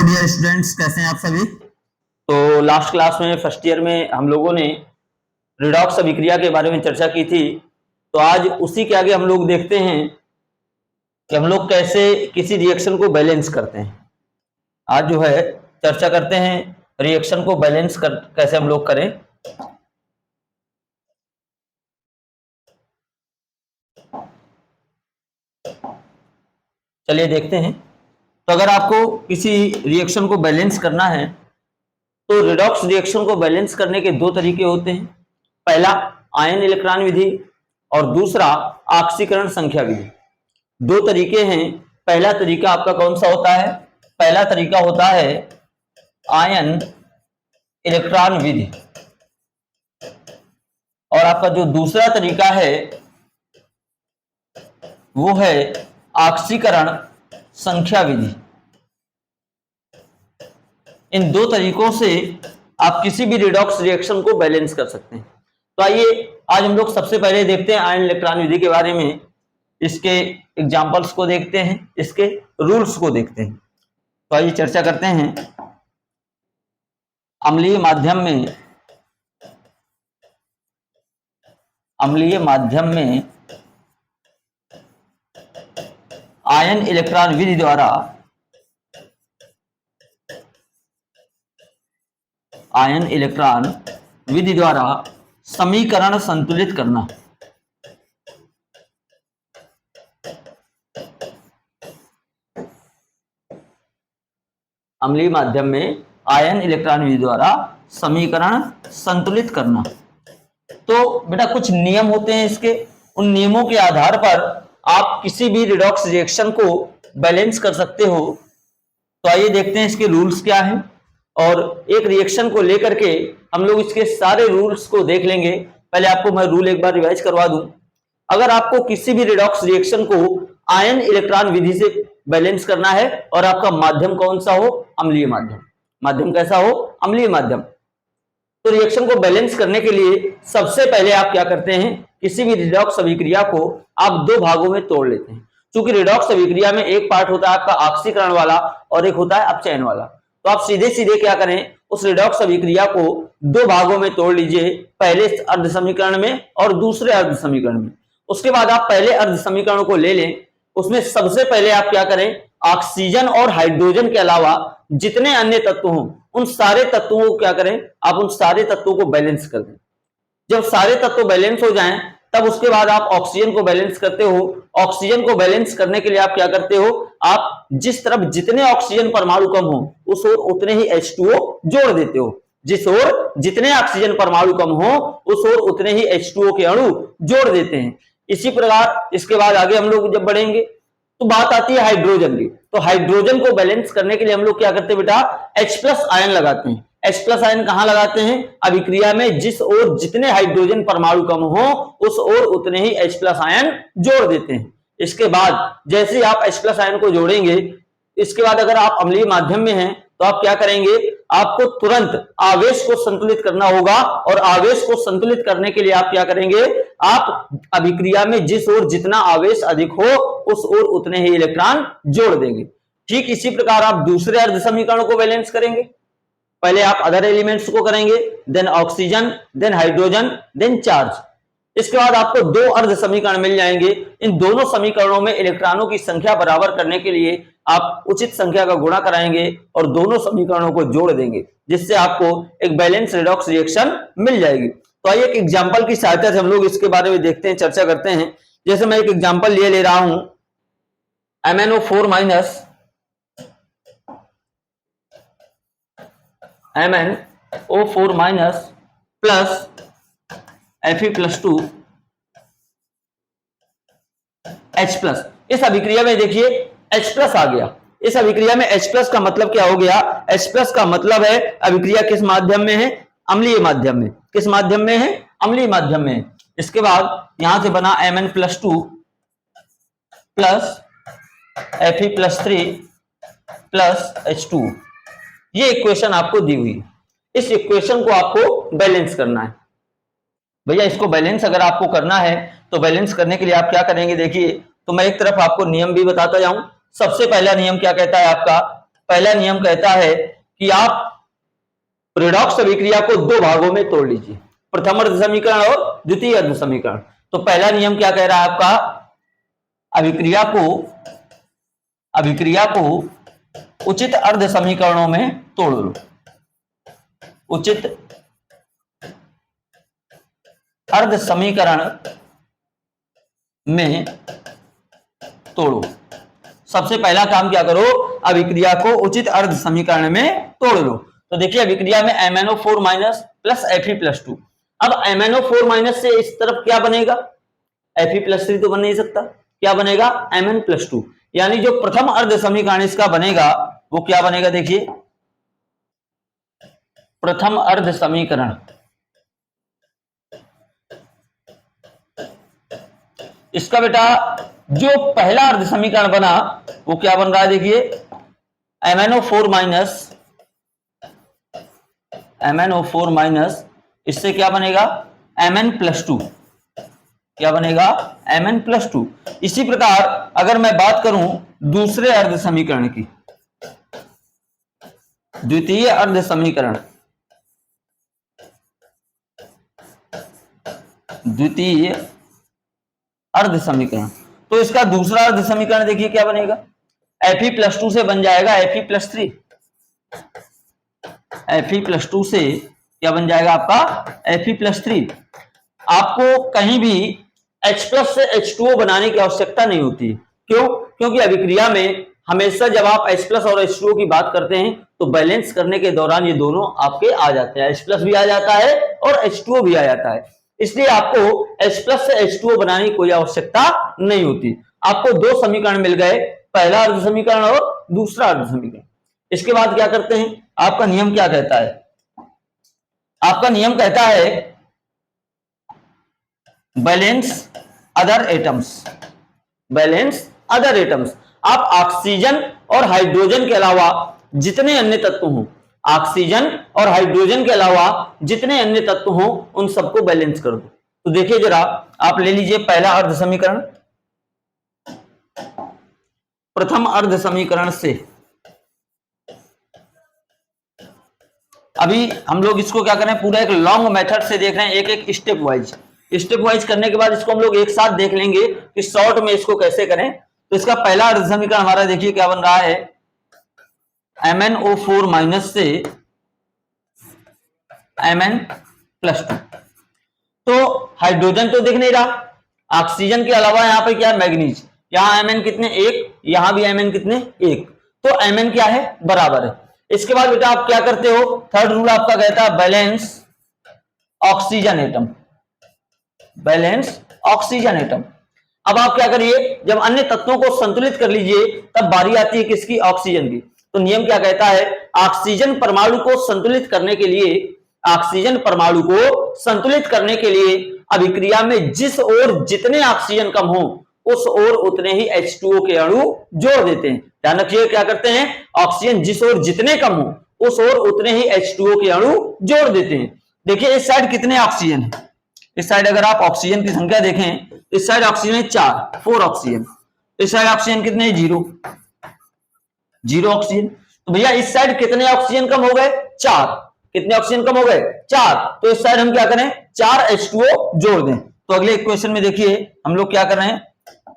Dear students, कैसे हैं आप सभी। तो लास्ट क्लास में फर्स्ट ईयर में हम लोगों ने रिडॉक्स अभिक्रिया के बारे में चर्चा की थी। तो आज उसी के आगे हम लोग देखते हैं कि हम लोग कैसे किसी रिएक्शन को बैलेंस करते हैं। आज जो है चर्चा करते हैं रिएक्शन को बैलेंस कैसे हम लोग करें। चलिए देखते हैं। तो अगर आपको किसी रिएक्शन को बैलेंस करना है तो रिडॉक्स रिएक्शन को बैलेंस करने के दो तरीके होते हैं। पहला आयन इलेक्ट्रॉन विधि और दूसरा ऑक्सीकरण संख्या विधि। दो तरीके हैं। पहला तरीका आपका कौन सा होता है? पहला तरीका होता है आयन इलेक्ट्रॉन विधि और आपका जो दूसरा तरीका है वो है ऑक्सीकरण संख्या विधि। इन दो तरीकों से आप किसी भी रिडॉक्स रिएक्शन को बैलेंस कर सकते हैं। तो आइए आज हम लोग सबसे पहले देखते हैं आयन इलेक्ट्रॉन विधि के बारे में, इसके एग्जांपल्स को देखते हैं, इसके रूल्स को देखते हैं। तो आइए चर्चा करते हैं। अम्लीय माध्यम में आयन इलेक्ट्रॉन विधि द्वारा समीकरण संतुलित करना। अम्लीय माध्यम में आयन इलेक्ट्रॉन विधि द्वारा समीकरण संतुलित करना। तो बेटा कुछ नियम होते हैं इसके, उन नियमों के आधार पर आप किसी भी रिडॉक्स रिएक्शन को बैलेंस कर सकते हो। तो आइए देखते हैं इसके रूल्स क्या हैं और एक रिएक्शन को लेकर के हम लोग इसके सारे रूल्स को देख लेंगे। पहले आपको मैं रूल एक बार रिवाइज करवा दूं। अगर आपको किसी भी रिडॉक्स रिएक्शन को आयन इलेक्ट्रॉन विधि से बैलेंस करना है और आपका माध्यम कौन सा हो? अम्लीय माध्यम। माध्यम कैसा हो? अम्लीय माध्यम। तो रिएक्शन को बैलेंस करने के लिए सबसे पहले आप क्या करते हैं? किसी भी रिडॉक्स अभिक्रिया को आप दो भागों में तोड़ लेते हैं। क्योंकि रिडॉक्स अभिक्रिया में एक पार्ट होता है आपका ऑक्सीकरण वाला और एक होता है अपचयन वाला। तो आप सीधे सीधे क्या करें, उस रिडॉक्स अभिक्रिया को दो भागों में तोड़ लीजिए, पहले अर्ध समीकरण में और दूसरे अर्ध समीकरण में। उसके बाद आप पहले अर्ध समीकरण को ले लें, उसमें सबसे पहले आप क्या करें, ऑक्सीजन और हाइड्रोजन के अलावा जितने अन्य तत्व हों उन सारे तत्वों को क्या करें, आप उन सारे तत्वों को बैलेंस कर दें। जब सारे तत्व बैलेंस हो जाएं तब उसके बाद आप ऑक्सीजन को बैलेंस करते हो। ऑक्सीजन को बैलेंस करने के लिए आप क्या करते हो, आप जिस तरफ जितने ऑक्सीजन परमाणु कम हो उस ओर उतने ही H2O जोड़ देते हो। जिस ओर जितने ऑक्सीजन परमाणु कम हो उस ओर उतने ही H2O के अणु जोड़ देते हैं। इसी प्रकार इसके बाद आगे हम लोग जब बढ़ेंगे तो बात आती है हाइड्रोजन की। तो हाइड्रोजन को बैलेंस करने के लिए हम लोग क्या करते हैं बेटा, H+ आयन लगाते हैं। H+ आयन कहां लगाते हैं? अभिक्रिया में जिस ओर जितने हाइड्रोजन परमाणु कम हो उस ओर उतने ही H+ आयन जोड़ देते हैं। इसके बाद जैसे ही आप H+ आयन को जोड़ेंगे, इसके बाद अगर आप अम्लीय माध्यम में हैं तो आप क्या करेंगे, आपको तुरंत आवेश को संतुलित करना होगा और आवेश को संतुलित करने के लिए आप क्या करेंगे, आप अभिक्रिया में जिस ओर जितना आवेश अधिक हो उस ओर उतने ही इलेक्ट्रॉन जोड़ देंगे। ठीक इसी प्रकार आप दूसरे अर्ध समीकरण को बैलेंस करेंगे। पहले आप अदर एलिमेंट्स को करेंगे, then oxygen, then hydrogen, then charge. इसके बाद आपको दो अर्ध समीकरण मिल जाएंगे। इन दोनों समीकरणों में इलेक्ट्रॉनों की संख्या बराबर करने के लिए आप उचित संख्या का गुणा कराएंगे और दोनों समीकरणों को जोड़ देंगे, जिससे आपको एक बैलेंस रिडॉक्स रिएक्शन मिल जाएगी। तो आइए एक एग्जांपल की सहायता से हम लोग इसके बारे में देखते हैं, चर्चा करते हैं। जैसे मैं एक एग्जांपल ले रहा हूं, MnO4 प्लस Fe+2 H+। इस अभिक्रिया में देखिए H+ आ गया। इस अभिक्रिया में H+ का मतलब क्या हो गया? H+ का मतलब है अभिक्रिया किस माध्यम में है? अम्लीय माध्यम में। किस माध्यम में है? अम्लीय माध्यम में। इसके बाद यहां से बना Mn+2 plus Fe+3 plus H2। ये इक्वेशन आपको दी हुई। इस इक्वेशन को आपको बैलेंस करना है। भैया इसको बैलेंस अगर आपको करना है तो बैलेंस करने के लिए आप क्या करेंगे, देखिए तो मैं एक तरफ आपको नियम भी बताता जाऊं। सबसे पहला नियम क्या कहता है आपका पहला नियम कहता है कि आप रेडॉक्स अभिक्रिया को दो भागों में तोड़ लीजिए, प्रथम अर्ध समीकरण और द्वितीय अर्ध समीकरण। तो पहला नियम क्या कह रहा है आपका, अभिक्रिया को उचित अर्ध समीकरणों में तोड़ लो, उचित अर्ध समीकरण में तोड़ो। सबसे पहला काम क्या करो, अभिक्रिया को उचित अर्ध समीकरण में तोड़ लो। तो देखिए अभिक्रिया में MnO4 माइनस प्लस Fe+2। अब MnO4 माइनस से इस तरफ क्या बनेगा, Fe+3 तो बन नहीं सकता, क्या बनेगा Mn+2, यानी जो प्रथम अर्ध समीकरण इसका बनेगा वो क्या बनेगा, देखिए प्रथम अर्ध समीकरण इसका बेटा जो पहला अर्ध समीकरण बना वो क्या बन रहा है, देखिए MnO4 माइनस इससे क्या बनेगा Mn+2, क्या बनेगा Mn+2। इसी प्रकार अगर मैं बात करूं दूसरे अर्ध समीकरण की, द्वितीय अर्ध समीकरण, द्वितीय अर्ध समीकरण, तो इसका दूसरा अर्ध समीकरण देखिए क्या बनेगा, Fe+2 से बन जाएगा Fe+3, Fe+2 से क्या बन जाएगा आपका Fe+3। आपको कहीं भी H+ से H2O बनाने की आवश्यकता नहीं होती, क्यों, क्योंकि अभिक्रिया में हमेशा जब आप H+ और H2O की बात करते हैं तो बैलेंस करने के दौरान ये दोनों आपके आ जाते हैं, H+ भी आ जाता है और H2O भी आ जाता है, इसलिए आपको H+ से H2O बनाने की कोई आवश्यकता नहीं होती। आपको दो समीकरण मिल गए, पहला अर्ध समीकरण और दूसरा अर्ध समीकरण। इसके बाद क्या करते हैं, आपका नियम क्या कहता है, आपका नियम कहता है balance other atoms, balance other atoms. आप ऑक्सीजन और हाइड्रोजन के अलावा जितने अन्य तत्व हों, ऑक्सीजन और हाइड्रोजन के अलावा जितने अन्य तत्व हों उन सबको बैलेंस कर दो। तो देखिए जरा आप ले लीजिए पहला अर्ध समीकरण, प्रथम अर्ध समीकरण से अभी हम लोग इसको क्या करें, पूरा एक लॉन्ग मेथड से देख रहे हैं, एक एक स्टेप वाइज करने के बाद इसको हम लोग एक साथ देख लेंगे कि शॉर्ट में इसको कैसे करें। तो इसका पहला अर्ध समीकरण हमारा देखिए क्या बन रहा है, MnO4 माइनस से Mn+2। तो हाइड्रोजन तो दिख नहीं रहा, ऑक्सीजन के अलावा यहाँ पे क्या है मैग्नीज, यहाँ Mn कितने 1, यहाँ भी Mn कितने 1, तो Mn क्या है बराबर है। इसके बाद बेटा आप क्या करते हो, थर्ड रूल आपका कहता है balance oxygen atom, balance oxygen atom. अब आप क्या करिए, जब अन्य तत्वों को संतुलित कर लीजिए तब बारी आती है किसकी, ऑक्सीजन की। तो नियम क्या कहता है, ऑक्सीजन परमाणु को संतुलित करने के लिए, ऑक्सीजन परमाणु को संतुलित करने के लिए अभिक्रिया में जिस ओर जितने ऑक्सीजन कम हो उस ओर उतने ही H2O के अणु जोड़ देते हैं। ध्यान रखिए क्या करते हैं, ऑक्सीजन जिस ओर जितने कम हो उस ओर उतने ही H2O के अणु जोड़ देते हैं। देखिए इस साइड कितने ऑक्सीजन है, इस साइड अगर आप ऑक्सीजन की संख्या देखें, इस साइड ऑक्सीजन है 4 ऑक्सीजन, इस साइड ऑक्सीजन कितने 0 ऑक्सीजन। तो भैया इस साइड कितने ऑक्सीजन कम हो गए, 4, कितने ऑक्सीजन कम हो गए 4, तो इस साइड हम क्या करें 4 H2O जोड़ दें। तो अगले इक्वेशन में देखिए हम लोग क्या कर रहे हैं,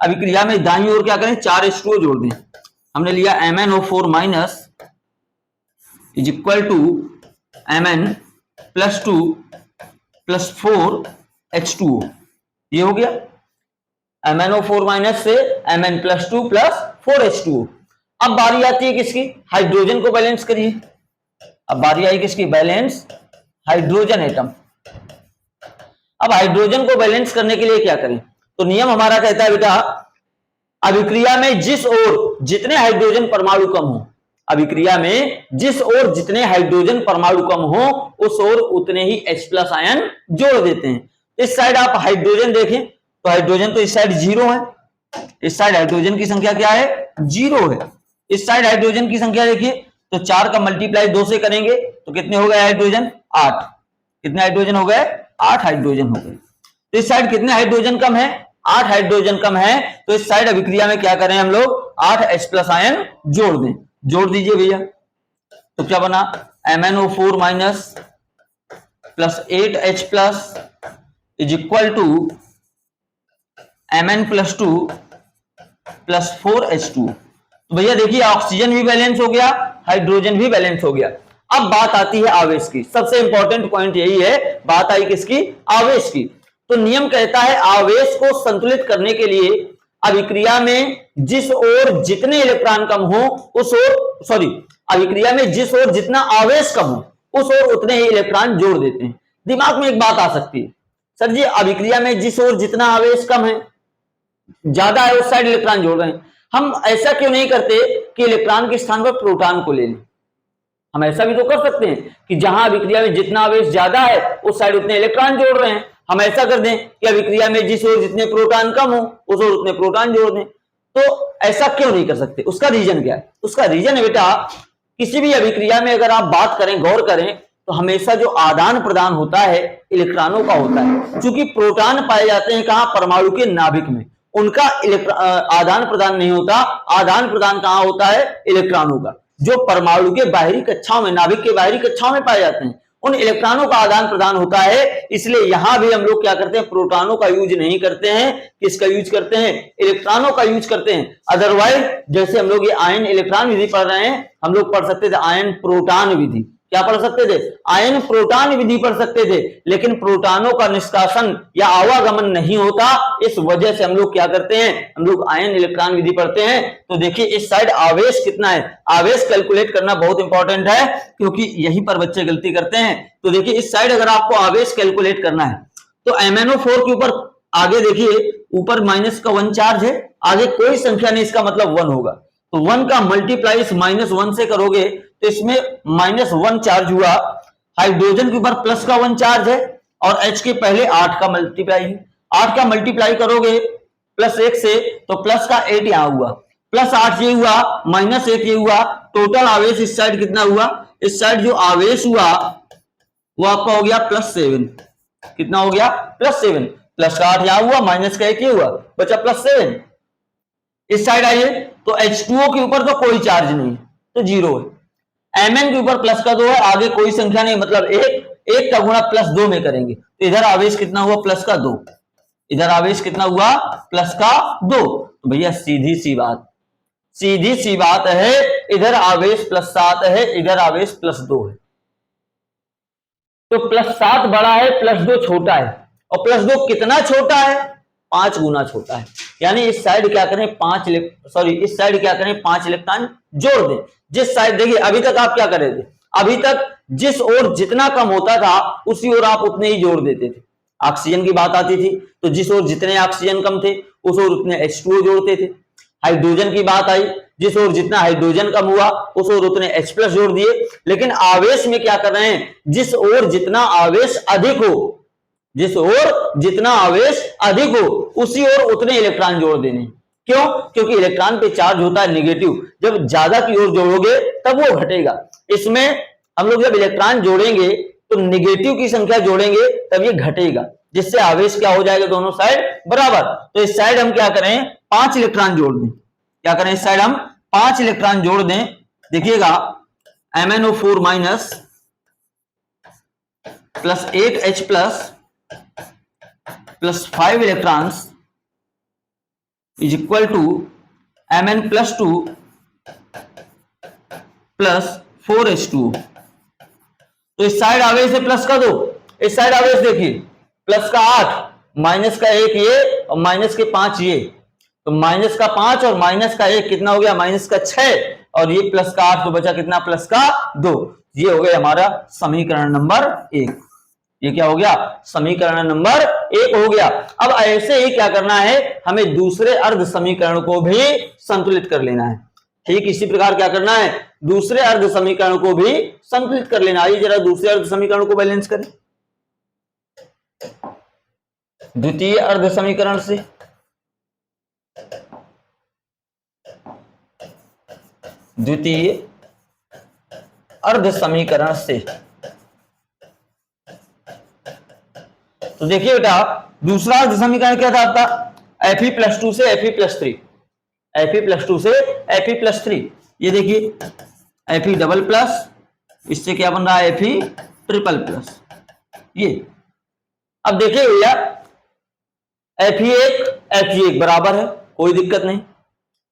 अभिक्रिया में दाईं ओर क्या करें 4 H2O जोड़ दें। हमने लिया MnO4 minus is equal to Mn+2 plus 4 H2O, ये हो गया MnO4 माइनस से Mn+2 प्लस 4 H2O। अब बारी आती है किसकी, हाइड्रोजन को बैलेंस करिए। अब बारी आई किसकी, बैलेंस हाइड्रोजन एटम। अब हाइड्रोजन को बैलेंस करने के लिए क्या करें, तो नियम हमारा कहता है बेटा अभिक्रिया में जिस ओर जितने हाइड्रोजन परमाणु कम हो, अभिक्रिया में जिस ओर जितने हाइड्रोजन परमाणु कम हो उस ओर उतने ही H+ आयन जोड़ देते हैं। इस साइड आप हाइड्रोजन देखें तो हाइड्रोजन तो इस साइड 0 है, इस साइड हाइड्रोजन की संख्या क्या है 0 है। इस साइड हाइड्रोजन की संख्या देखिए तो 4 का मल्टीप्लाई 2 से करेंगे तो कितने हो गए हाइड्रोजन 8, कितने हाइड्रोजन हो गए 8 हाइड्रोजन हो गए। तो इस साइड कितने हाइड्रोजन कम है, 8 हाइड्रोजन कम है, तो इस साइड अभिक्रिया में क्या करें हम लोग 8 H+ आयन जोड़ दें। जोड़ दीजिए भैया, तो क्या बना MnO4 minus plus 8H plus is equal to Mn plus 2 plus 4H2। तो भैया देखिए ऑक्सीजन भी बैलेंस हो गया, हाइड्रोजन भी बैलेंस हो गया। अब बात आती है आवेश की, सबसे इंपॉर्टेंट पॉइंट यही है, बात आई किसकी, आवेश की। तो नियम कहता है आवेश को संतुलित करने के लिए अभिक्रिया में जिस ओर जितने इलेक्ट्रॉन कम हो उस ओर, सॉरी, अभिक्रिया में जिस ओर जितना आवेश कम हो उस ओर उतने ही इलेक्ट्रॉन जोड़ देते हैं। दिमाग में एक बात आ सकती है, सर जी अभिक्रिया में जिस ओर जितना आवेश कम है, ज्यादा है, उस साइड इलेक्ट्रॉन जोड़ रहे हैं, हम ऐसा क्यों नहीं करते कि इलेक्ट्रॉन के स्थान पर प्रोटॉन को ले लें। हम ऐसा भी तो कर सकते हैं कि जहां अभिक्रिया में जितना आवेश ज्यादा है उस साइड उतने इलेक्ट्रॉन जोड़ रहे हैं, हम ऐसा कर दें कि अभिक्रिया में जिस ओर जितने प्रोटॉन कम हो उस ओर उतने प्रोटॉन जोड़ दें। तो ऐसा क्यों नहीं कर सकते, उसका रीजन क्या है? उसका रीजन है बेटा, किसी भी अभिक्रिया में अगर आप बात करें, गौर करें, तो हमेशा जो आदान प्रदान होता है इलेक्ट्रॉनों का होता है। क्योंकि प्रोटॉन पाए जाते हैं कहां, परमाणु के नाभिक में, उनका आदान प्रदान नहीं होता। आदान प्रदान कहां होता है, इलेक्ट्रॉनों का, जो परमाणु के बाहरी कक्षाओं में, नाभिक के बाहरी कक्षाओं में पाए जाते हैं, उन इलेक्ट्रॉनों का आदान प्रदान होता है। इसलिए यहां भी हम लोग क्या करते हैं, प्रोटॉनों का यूज नहीं करते हैं, किसका यूज करते हैं, इलेक्ट्रॉनों का यूज करते हैं। अदरवाइज जैसे हम लोग ये आयन इलेक्ट्रॉन विधि पढ़ रहे हैं, हम लोग पढ़ सकते थे आयन प्रोटॉन विधि, क्या पढ़ सकते थे, आयन प्रोटॉन विधि पढ़ सकते थे, लेकिन प्रोटॉनों का निष्कासन या आवागमन नहीं होता, इस वजह से हम लोग क्या करते हैं, हम लोग आयन इलेक्ट्रॉन विधि पढ़ते हैं। तो देखिए इस साइड आवेश कितना है, आवेश कैलकुलेट करना बहुत इंपॉर्टेंट है, क्योंकि यहीं पर बच्चे गलती करते हैं। तो देखिए इस साइड अगर आपको आवेश कैलकुलेट करना है तो MnO4 के ऊपर आगे देखिए ऊपर माइनस का 1 चार्ज है, आगे कोई संख्या नहीं, इसका मतलब 1 होगा। तो 1 का मल्टीप्लाई इस -1 से करोगे तो इसमें -1 चार्ज हुआ। हाइड्रोजन के ऊपर प्लस का 1 चार्ज है और H के पहले 8 का मल्टीप्लाई है, 8 का मल्टीप्लाई करोगे +1 से तो प्लस का 8 यहां हुआ, +8 ये हुआ, -1 ये हुआ। टोटल आवेश इस साइड कितना हुआ, इस साइड जो आवेश हुआ वो आपका हो गया +7। कितना हो गया, +7, प्लस का 8 यहां हुआ, माइनस का 1 ये हुआ, बचा +7। इस साइड आइए तो H2O के ऊपर तो कोई चार्ज नहीं तो 0 है, Mn के ऊपर प्लस का 2 है, आगे कोई संख्या नहीं, मतलब 1 का गुणा +2 में करेंगे तो इधर आवेश कितना हुआ, प्लस का 2, इधर आवेश कितना हुआ, प्लस का 2। तो भैया सीधी सी बात है, इधर आवेश +7 है, इधर आवेश +2 है, तो +7 बड़ा है, +2 छोटा है, और +2 कितना छोटा है, 5 गुना छोटा है। यानी इस साइड क्या करें, इस साइड क्या करें, 5 इलेक्ट्रॉन जोड़ दें। जिस साइड देखिए अभी तक आप क्या कर रहे थे, अभी तक जिस ओर जितना कम होता था उसी ओर आप उतने ही जोड़ देते थे। ऑक्सीजन की बात आती थी तो जिस ओर जितने ऑक्सीजन कम थे उस ओर उतने H2O जोड़ते थे। हाइड्रोजन की बात आई, जिस ओर जितना हाइड्रोजन कम हुआ उस ओर उतने H+ जोड़ दिए। लेकिन आवेश में क्या कर रहे हैं, जिस ओर जितना आवेश अधिक हो, जिस ओर जितना आवेश अधिक हो उसी ओर उतने इलेक्ट्रॉन जोड़ देने। क्यों, क्योंकि इलेक्ट्रॉन पे चार्ज होता है नेगेटिव, जब ज्यादा की ओर जोड़ोगे तब वो घटेगा। इसमें हम लोग जब इलेक्ट्रॉन जोड़ेंगे तो नेगेटिव की संख्या जोड़ेंगे तब ये घटेगा, जिससे आवेश क्या हो जाएगा, दोनों साइड बराबर। तो इस साइड हम क्या करें, 5 इलेक्ट्रॉन जोड़ दें। क्या करें, इस साइड हम 5 इलेक्ट्रॉन जोड़ दें। देखिएगा MnO4 minus +8H plus 5 electrons is equal to Mn + 2 plus 4H2। तो इस साइड आवेश है प्लस का 2, इस साइड आवेश देखिए प्लस का 8, माइनस का 1 ये और माइनस के 5 ये, तो माइनस का 5 और माइनस का 1 कितना हो गया, माइनस का 6, और ये प्लस का 8 तो बचा कितना, प्लस का 2। ये हो गया हमारा समीकरण नंबर 1। ये क्या हो गया, समीकरण नंबर 1 हो गया। अब ऐसे ही क्या करना है, हमें दूसरे अर्ध समीकरण को भी संतुलित कर लेना है। ठीक इसी प्रकार क्या करना है, दूसरे अर्ध समीकरण को भी संतुलित कर लेना। आइए जरा दूसरे अर्ध समीकरण को बैलेंस करें। द्वितीय अर्ध समीकरण से द्वितीय अर्ध समीकरण से तो देखिए बेटा दूसरा अर्ध समीकरण क्या था आपका, Fe + 2 से Fe + 3, Fe + 2 से Fe + 3। ये देखिए Fe डबल प्लस, इससे क्या बन रहा है Fe ट्रिपल प्लस। ये अब देखिए भैया Fe1 बराबर है, कोई दिक्कत नहीं।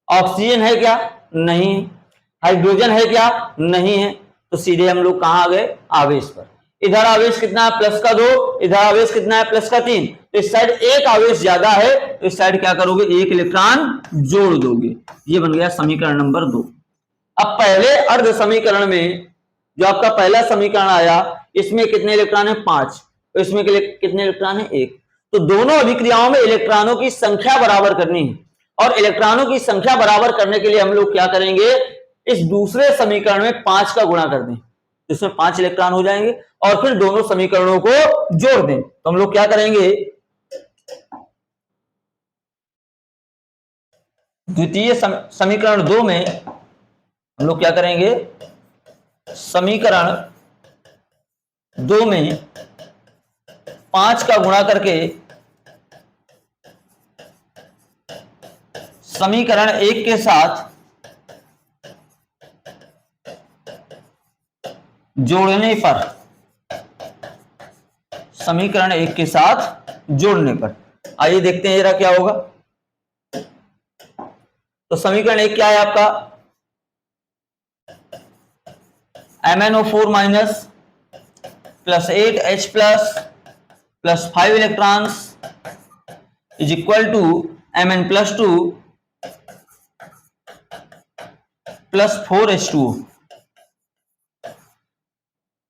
ऑक्सीजन है क्या? नहीं है। हाइड्रोजन है क्या? नहीं है। तो सीधे हम लोग कहां आ गए? आवेश पर। इधर आवेश कितना है? प्लस का 2, इधर आवेश कितना है? प्लस का 3। तो इस साइड एक आवेश ज्यादा है, तो इस साइड क्या करोगे? एक इलेक्ट्रॉन जोड़ दोगे। ये बन गया समीकरण नंबर 2। अब पहले अर्ध समीकरण में जो आपका पहला समीकरण आया, इसमें कितने इलेक्ट्रॉन है? 5। तो इसमें कितने इलेक्ट्रॉन है? 1। तो दोनों अभिक्रियाओं में इलेक्ट्रॉनों की संख्या बराबर करनी है, और इलेक्ट्रॉनों की संख्या बराबर करने के लिए हम लोग क्या करेंगे? इस दूसरे समीकरण में 5 का गुणा कर दें, इसमें 5 इलेक्ट्रॉन हो जाएंगे, और फिर दोनों समीकरणों को जोड़ दें। तो हम लोग क्या करेंगे? द्वितीय समीकरण 2 में हम लोग क्या करेंगे? समीकरण 2 में 5 का गुणा करके समीकरण 1 के साथ जोड़ने पर, समीकरण 1 के साथ जोड़ने पर, आइए देखते हैं जरा क्या होगा। तो समीकरण 1 क्या है आपका? MnO4 minus plus 8H plus 5 electrons is equal to Mn plus 2 plus 4H2O।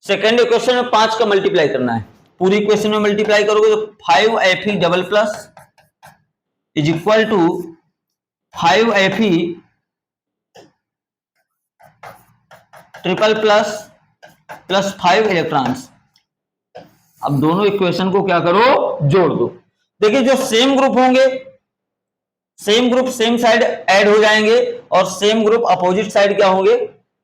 Second equation में 5 का मल्टीप्लाई करना है, पूरी इक्वेशन में मल्टीप्लाई करोगे तो 5Fe double plus is equal to 5Fe triple plus plus 5 electrons. अब दोनों इक्वेशन को क्या करो? जोड़ दो। देखिए जो सेम ग्रुप होंगे, same group same side add हो जाएंगे, और सेम ग्रुप अपोजिट साइड क्या होंगे?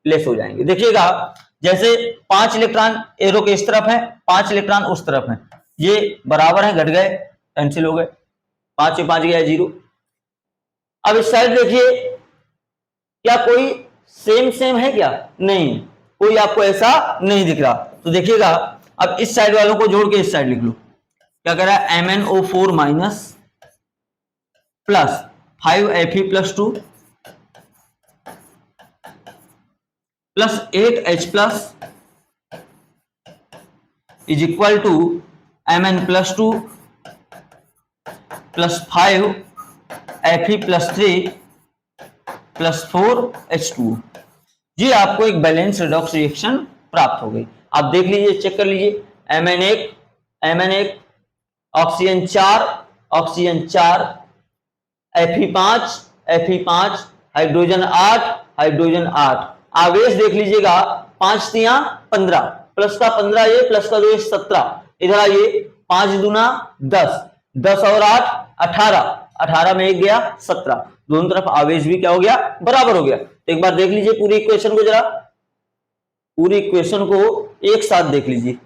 लेस हो जाएंगे। देखिएगा जैसे 5 इलेक्ट्रॉन एरो के इस तरफ है, 5 इलेक्ट्रॉन उस तरफ है, ये बराबर है, घट गए, कैंसिल हो गए, 5 में 5 गया 0। अब इस साइड देखिए, क्या कोई सेम सेम है क्या? नहीं, कोई आपको ऐसा नहीं दिख रहा। तो देखिएगा अब इस साइड वालों को जोड़ के इस साइड लिख लो। क्या कह रहा है? MnO4 minus plus 5Fe plus 2 plus 8H plus is equal to Mn plus 2 plus 5Fe plus 3 plus 4H2। ये आपको एक बैलेंस रिडॉक्स रिएक्शन प्राप्त हो गई। आप देख लीजिए, चेक कर लीजिए। Mn1 ऑक्सीजन 4 Fe5 हाइड्रोजन 8 आवेश देख लीजिएगा, 5 तियां 15, प्लस का 15 ये, प्लस का 2 17। इधर आइए, 5 दूना 10 और 8 18 में 1 गया 17। दोनों तरफ आवेश भी क्या हो गया? बराबर हो गया। तो एक बार देख लीजिए पूरी इक्वेशन को, जरा पूरी इक्वेशन को एक साथ देख लीजिए।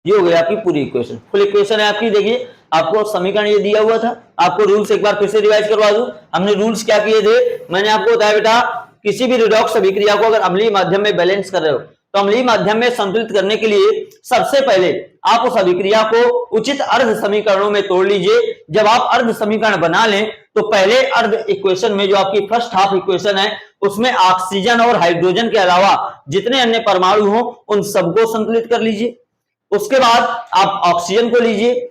ये हो गया आपकी पूरी इक्वेशन, फुल इक्वेशन है आपकी। देखिए आपको समीकरण ये दिया हुआ था, आपको रूल्स एक बार फिर से रिवाइज करवा दूं। हमने रूल्स क्या किए थे? मैंने आपको बताया बेटा, किसी भी रिडॉक्स अभिक्रिया को अगर अम्लीय माध्यम में बैलेंस कर रहे हो, तो अम्लीय माध्यम में संतुलित करने के लिए सबसे पहले आप उस अभिक्रिया को उचित अर्ध समीकरणों में तोड़ लीजिए। जब आप अर्ध समीकरण बना लें, तो पहले अर्ध इक्वेशन में जो आपकी फर्स्ट हाफ इक्वेशन है, उसमें ऑक्सीजन और हाइड्रोजन के अलावा जितने अन्य परमाणु हो उन सबको संतुलित कर लीजिए। उसके बाद आप ऑक्सीजन को लीजिए।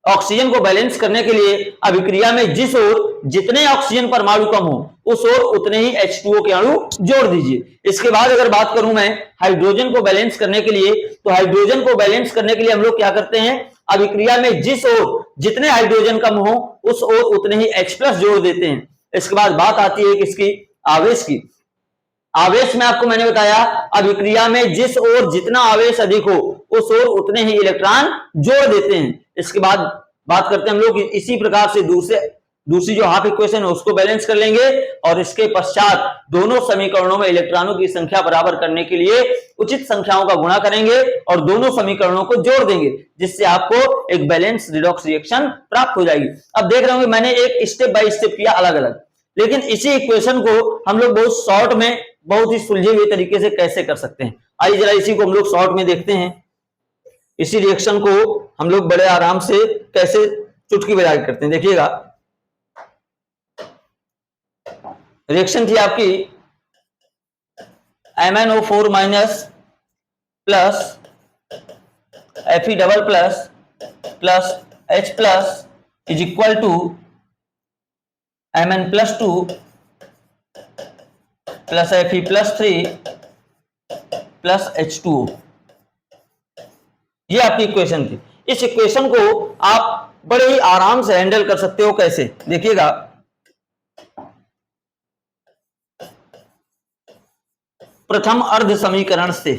ऑक्सीजन को बैलेंस करने के लिए अभिक्रिया में जिस ओर जितने ऑक्सीजन परमाणु कम हो, उस ओर उतने ही H2O के अणु जोड़ दीजिए। इसके बाद अगर बात करूं मैं हाइड्रोजन को बैलेंस करने के लिए, तो हाइड्रोजन को बैलेंस करने के लिए हम लोग क्या करते हैं? अभिक्रिया में जिस ओर जितने हाइड्रोजन कम हो, उस ओर उतने ही H+ जोड़ देते हैं। इसके बाद बात आती है किसकी? आवेश की। आवेश में आपको मैंने बताया, अभिक्रिया में जिस ओर जितना आवेश अधिक हो, उस ओर उतने ही इलेक्ट्रॉन जोड़ देते हैं। इसके बाद बात करते हैं हम लोग इसी प्रकार से दूसरी जो हाफ इक्वेशन है उसको बैलेंस कर लेंगे और इसके पश्चात दोनों समीकरणों में इलेक्ट्रॉनों की संख्या बराबर करने के लिए उचित संख्याओं का गुणा करेंगे और दोनों समीकरणों को जोड़ देंगे, जिससे आपको एक बैलेंस रिडॉक्स रिएक्शन प्राप्त हो जाएगी। अब देख रहे होंगे मैंने एक स्टेप बाय स्टेप किया अलग अलग, लेकिन इसी इक्वेशन को हम लोग बहुत शॉर्ट में बहुत ही सुलझे हुए तरीके से कैसे कर सकते हैं। आइए जरा इसी को हम लोग शॉर्ट में देखते हैं। इसी रिएक्शन को हम लोग बड़े आराम से कैसे चुटकी बजा के करते हैं। देखिएगा, रिएक्शन थी आपकी MnO4 minus plus Fe double plus H plus is equal to Mn plus 2 plus Fe plus 3 plus H2O। ये आपकी इक्वेशन थी। इस इक्वेशन को आप बड़े ही आराम से हैंडल कर सकते हो। कैसे, देखिएगा, प्रथम अर्ध समीकरण से,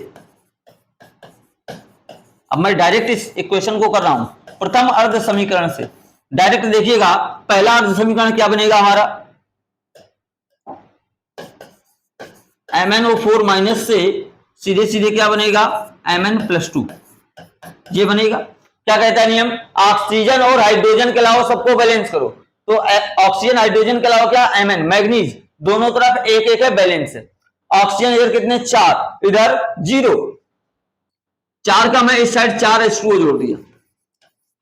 अब मैं डायरेक्ट इस इक्वेशन को कर रहा हूं प्रथम अर्ध समीकरण से डायरेक्ट। देखिएगा, पहला अर्ध समीकरण क्या बनेगा हमारा, MnO4 माइनस से सीधे सीधे क्या बनेगा, Mn प्लस 2, ये बनेगा। क्या कहता है नियम, ऑक्सीजन और हाइड्रोजन के अलावा सबको बैलेंस करो। तो ऑक्सीजन हाइड्रोजन के अलावा क्या, Mn मैग्नीज, दोनों तरफ एक एक है, बैलेंस है। ऑक्सीजन इधर कितने, 4, इधर 0, 4 का मैं इस साइड 4 H2O जोड़ दिया।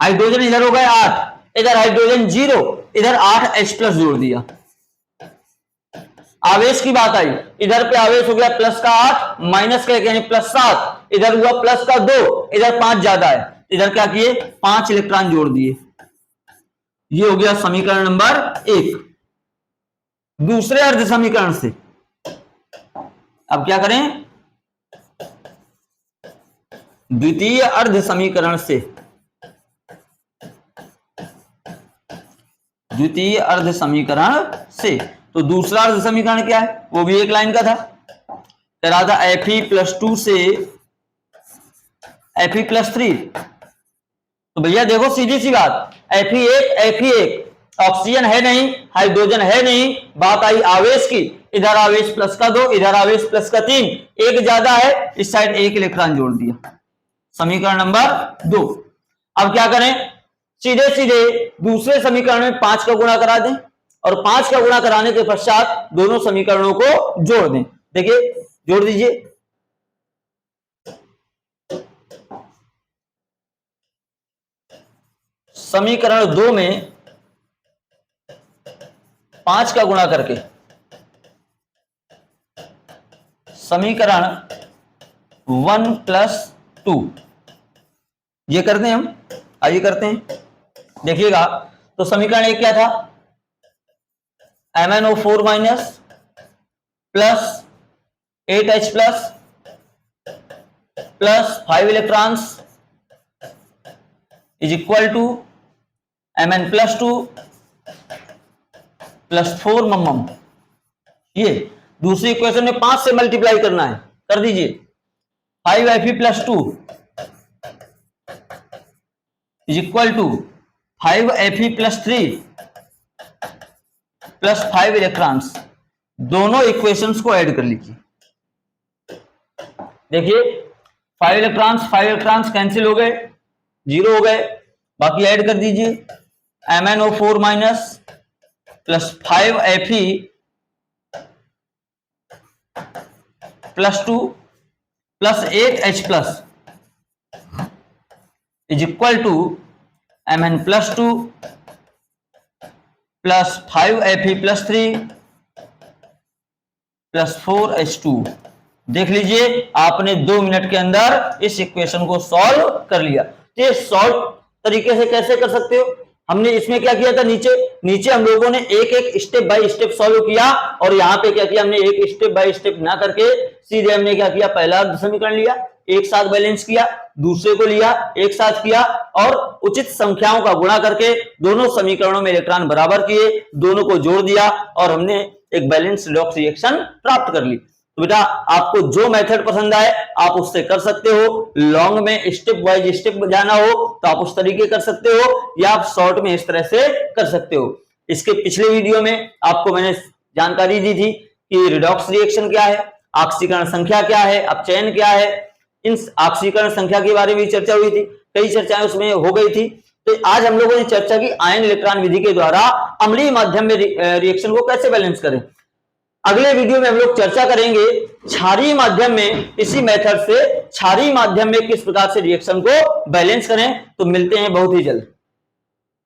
हाइड्रोजन इधर हो गए 8, इधर हाइड्रोजन 0, इधर 8 H प्लस जोड़ दिया। आवेश की बात आई, इधर पे आवेश हो गया प्लस का 8 माइनस का 1 यानी प्लस 7, इधर हुआ प्लस का 2, इधर 5 ज्यादा है, इधर क्या किए 5 इलेक्ट्रॉन जोड़ दिए। ये हो गया समीकरण नंबर 1। दूसरे अर्ध समीकरण से अब क्या करें, द्वितीय अर्ध समीकरण से, द्वितीय अर्ध समीकरण से। तो दूसरा अर्ध समीकरण क्या है, वो भी एक लाइन का था, कह रहा था Fe प्लस 2 से Fe प्लस 3। तो भैया देखो सीधी सी बात, Fe1 ऑक्सीजन है नहीं, हाइड्रोजन है नहीं, बात आई आवेश की, इधर आवेश प्लस का 2, इधर आवेश प्लस का 3, एक ज्यादा है, इस साइड 1 इलेक्ट्रॉन जोड़ दिया, समीकरण नंबर 2। अब क्या करें, सीधे सीधे दूसरे समीकरण में 5 का गुणा करा दें और 5 का गुणा कराने के पश्चात दोनों समीकरणों को जोड़ दें। देखिए, जोड़ दीजिए, समीकरण 2 में 5 का गुणा करके समीकरण 1 प्लस 2 ये करते हैं हम। आइए करते हैं, देखिएगा। तो समीकरण 1 क्या था, MnO4 minus plus 8H plus plus 5 electrons is equal to Mn plus 2 plus 4 मम्मम। ये दूसरी इक्वेशन में 5 से मल्टीप्लाई करना है, कर दीजिए। 5 Fe plus 2 is equal to 5 Fe plus 3 plus 5 electrons. दोनों इक्वेशंस को ऐड कर लीजिए। देखिए 5 इलेक्ट्रॉन्स कैंसिल हो गए, 0 हो गए, बाकी ऐड कर दीजिए। MnO4 minus plus 5 Fe plus 2 plus 8H plus is equal to Mn plus 2 plus 5 Fe plus 3 plus 4H2। देख लीजिए, आपने 2 मिनट के अंदर इस इक्वेशन को सॉल्व कर लिया। ये सॉल्व तरीके से कैसे कर सकते हो, हमने इसमें क्या किया था, नीचे हम लोगों ने एक एक स्टेप बाय स्टेप सॉल्व किया, और यहाँ पे क्या किया हमने, एक स्टेप बाय स्टेप ना करके सीधे हमने क्या किया, पहला समीकरण लिया, एक साथ बैलेंस किया, दूसरे को लिया, एक साथ किया, और उचित संख्याओं का गुणा करके दोनों समीकरणों में इलेक्ट्रॉन बराबर किए, दोनों को जोड़ दिया और हमने एक बैलेंस रिडॉक्स रिएक्शन प्राप्त कर ली। तो बेटा आपको जो मेथड पसंद आए आप उससे कर सकते हो। लॉन्ग में स्टेप वाइज स्टेप जाना हो तो आप उस तरीके कर सकते हो, या आप शॉर्ट में इस तरह से कर सकते हो। इसके पिछले वीडियो में आपको मैंने जानकारी दी थी कि रिडॉक्स रिएक्शन क्या है, ऑक्सीकरण संख्या क्या है, अपचयन क्या है। इन ऑक्सीकरण संख्या के बारे में चर्चा हुई थी, कई चर्चाएं उसमें हो गई थी। तो आज हम लोगों ने चर्चा की आयन इलेक्ट्रॉन विधि के द्वारा अम्लीय माध्यम में रिएक्शन को कैसे बैलेंस करें। अगले वीडियो में हम लोग चर्चा करेंगे क्षारीय माध्यम में, इसी मेथड से क्षारीय माध्यम में किस प्रकार से रिएक्शन को बैलेंस करें। तो मिलते हैं बहुत ही जल्द।